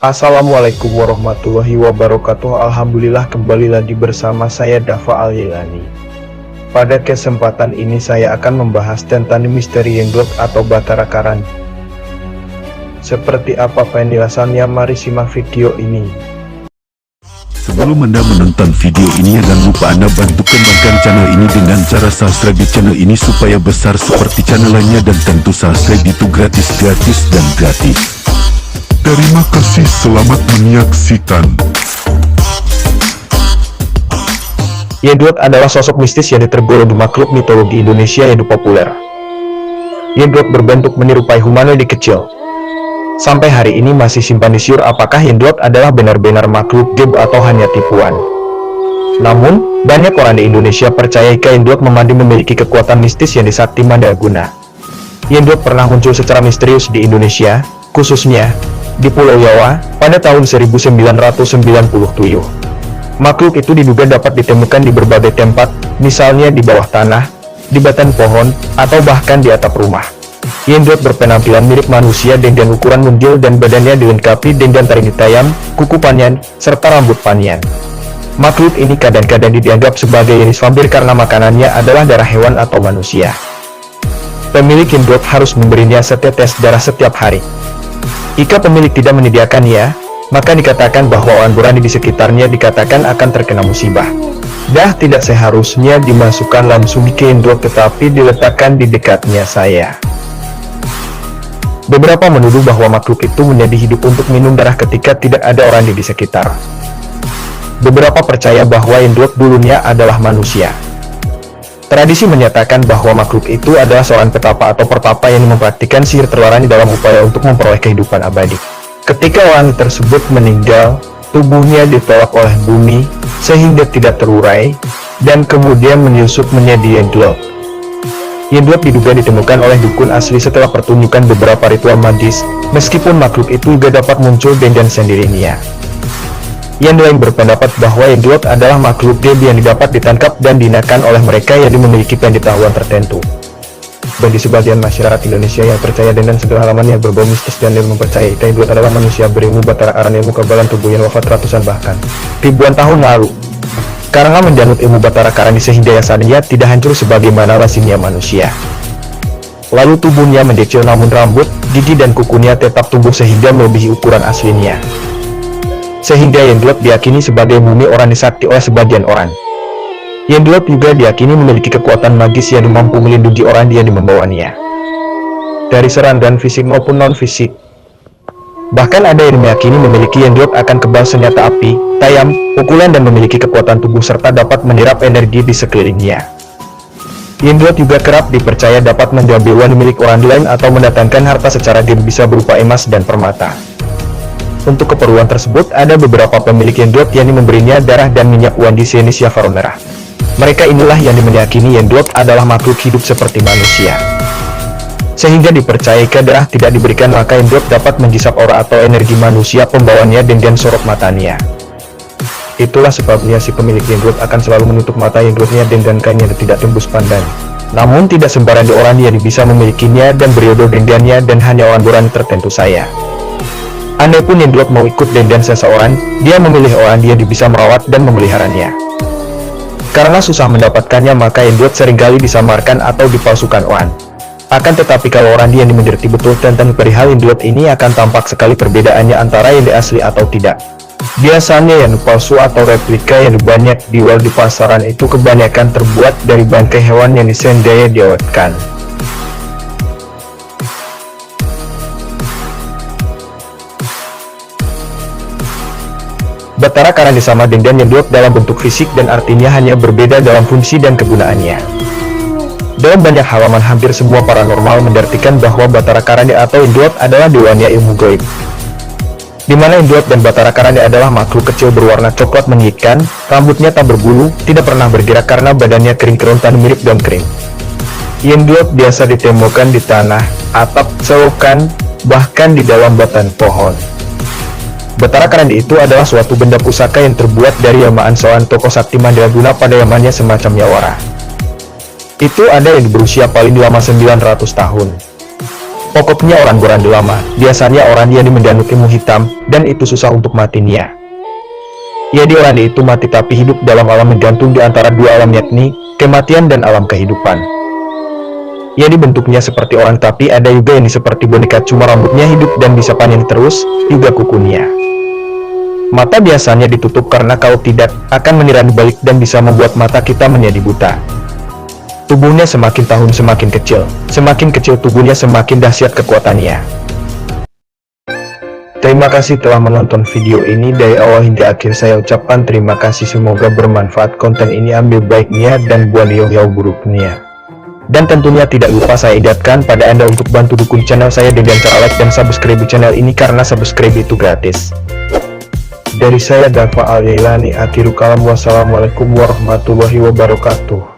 Assalamualaikum warahmatullahi wabarakatuh. Alhamdulillah, kembali lagi bersama saya Dava Al-Yilani. Pada kesempatan ini saya akan membahas tentang misteri Yendrot atau Batara Karani. Seperti apa penjelasannya, mari simak video ini. Sebelum Anda menonton video ini, jangan lupa Anda bantu kembangkan channel ini dengan cara subscribe di channel ini supaya besar seperti channel lainnya, dan tentu subscribe itu gratis dan gratis. Terima kasih, selamat menyaksikan. Yendrot adalah sosok mistis yang tergolong di makhluk mitologi Indonesia yang populer. Yendrot berbentuk menyerupai humanoid kecil. Sampai hari ini masih simpang siur apakah Yendrot adalah benar-benar makhluk gaib atau hanya tipuan. Namun, banyak orang di Indonesia percaya jika Yendrot memiliki kekuatan mistis yang disakti mandaguna. Yendrot pernah muncul secara misterius di Indonesia, khususnya di Pulau Jawa, pada tahun 1997. Makhluk itu diduga dapat ditemukan di berbagai tempat, misalnya di bawah tanah, di batang pohon, atau bahkan di atap rumah. Yendrot berpenampilan mirip manusia dengan ukuran mundil dan badannya dilengkapi dengan taring hitam, kuku panjang, serta rambut panjang. Makhluk ini kadang-kadang dianggap sebagai jenis vampir karena makanannya adalah darah hewan atau manusia. Pemilik Yendrot harus memberinya setetes darah setiap hari. Jika pemilik tidak menyediakannya, maka dikatakan bahwa orang berani di sekitarnya dikatakan akan terkena musibah. Tidak seharusnya dimasukkan langsung ke Yendrot, tetapi diletakkan di dekatnya saya. Beberapa menuduh bahwa makhluk itu menjadi hidup untuk minum darah ketika tidak ada orang di sekitar. Beberapa percaya bahwa Yendrot dulunya adalah manusia. Tradisi menyatakan bahwa makhluk itu adalah seorang petapa atau pertapa yang mempraktikkan sihir terlarang dalam upaya untuk memperoleh kehidupan abadi. Ketika orang tersebut meninggal, tubuhnya ditolak oleh bumi sehingga tidak terurai, dan kemudian menyusup menjadi Yendrot. Yendrot diduga ditemukan oleh dukun asli setelah pertunjukan beberapa ritual magis, meskipun makhluk itu juga dapat muncul dengan sendirinya. Yang lain berpendapat bahwa Yendrot adalah makhluk gaib yang dapat ditangkap dan dihinakan oleh mereka yang memiliki pengetahuan tertentu. Bagi sebagian masyarakat Indonesia yang percaya dengan segala yang berbau mistis dan yang mempercayai Yendrot adalah manusia berilmu Batara Karani, ilmu kebalan tubuh yang wafat ratusan bahkan ribuan tahun lalu. Karena menjanut ilmu Batara Karani sehingga jasadnya tidak hancur sebagaimana lazimnya manusia. Lalu tubuhnya mendecil, namun rambut, gigi dan kukunya tetap tumbuh sehingga melebihi ukuran aslinya. Sehingga Yendrot diyakini sebagai mumi orang disakti oleh sebagian orang. Yendrot juga diyakini memiliki kekuatan magis yang mampu melindungi orang yang membawanya dari serangan fisik maupun non-fisik. Bahkan ada yang meyakini memiliki Yendrot akan kebal senjata api, tajam, pukulan, dan memiliki kekuatan tubuh serta dapat menyerap energi di sekelilingnya. Yendrot juga kerap dipercaya dapat mengambil uang milik orang lain atau mendatangkan harta secara gaib, bisa berupa emas dan permata. Untuk keperluan tersebut, ada beberapa pemilik Yendrot yang memberinya darah dan minyak wangi jenis Java merah. Mereka inilah yang meyakini Yendrot adalah makhluk hidup seperti manusia. Sehingga dipercaya jika darah tidak diberikan, maka Yendrot dapat menghisap aura atau energi manusia pembawanya dengan sorot matanya. Itulah sebabnya si pemilik Yendrot akan selalu menutup mata Yendrotnya dengan kain yang tidak tembus pandang. Namun tidak sembarang orang yang bisa memilikinya dan berjodoh dengannya, dan hanya orang berani tertentu saya. Andai pun Yendrot mau ikut dengan seseorang, dia memilih orang dia bisa merawat dan memeliharanya. Karena susah mendapatkannya, maka Yendrot seringkali disamarkan atau dipalsukan orang. Akan tetapi kalau orang dia mengerti betul tentang perihal Yendrot ini, akan tampak sekali perbedaannya antara yang asli atau tidak. Biasanya yang palsu atau replika yang banyak dijual di pasaran itu kebanyakan terbuat dari bangkai hewan yang disendaya diawetkan. Batara Karani sama dengan Yendrot dalam bentuk fisik dan artinya hanya berbeda dalam fungsi dan kegunaannya. Dalam banyak halaman hampir semua paranormal mendartikan bahwa Batara Karani atau Yendrot adalah dewanya ilmu gaib. Di mana Yendrot dan Batara Karani adalah makhluk kecil berwarna coklat menyedihkan, rambutnya tak berbulu, tidak pernah bergerak karena badannya kering kerontan mirip daun kering. Yendrot biasa ditemukan di tanah, atap, selokan, bahkan di dalam batang pohon. Batara Karani itu adalah suatu benda pusaka yang terbuat dari yamaan seorang tokoh sakti mandaguna pada zamannya semacam Yawara. Itu ada yang berusia paling lama 900 tahun. Pokoknya orang berande lama, biasanya orang yang mendanuk ilmu hitam, dan itu susah untuk matinya. Jadi orang itu mati tapi hidup dalam alam menggantung di antara dua alam, yakni kematian dan alam kehidupan. Jadi bentuknya seperti orang tapi ada juga yang seperti boneka, cuma rambutnya hidup dan bisa panen terus, juga kukunya. Mata biasanya ditutup karena kalau tidak akan menirani balik dan bisa membuat mata kita menjadi buta. Tubuhnya semakin tahun semakin kecil tubuhnya semakin dahsyat kekuatannya. Terima kasih telah menonton video ini dari awal hingga akhir. Saya ucapkan terima kasih, semoga bermanfaat. Konten ini ambil baiknya dan buang yang buruknya. Dan tentunya tidak lupa saya ingatkan pada Anda untuk bantu dukung channel saya dengan cara like dan subscribe channel ini karena subscribe itu gratis. Dari saya Dafa Al-Yailani, akhiru kalam, wassalamualaikum warahmatullahi wabarakatuh.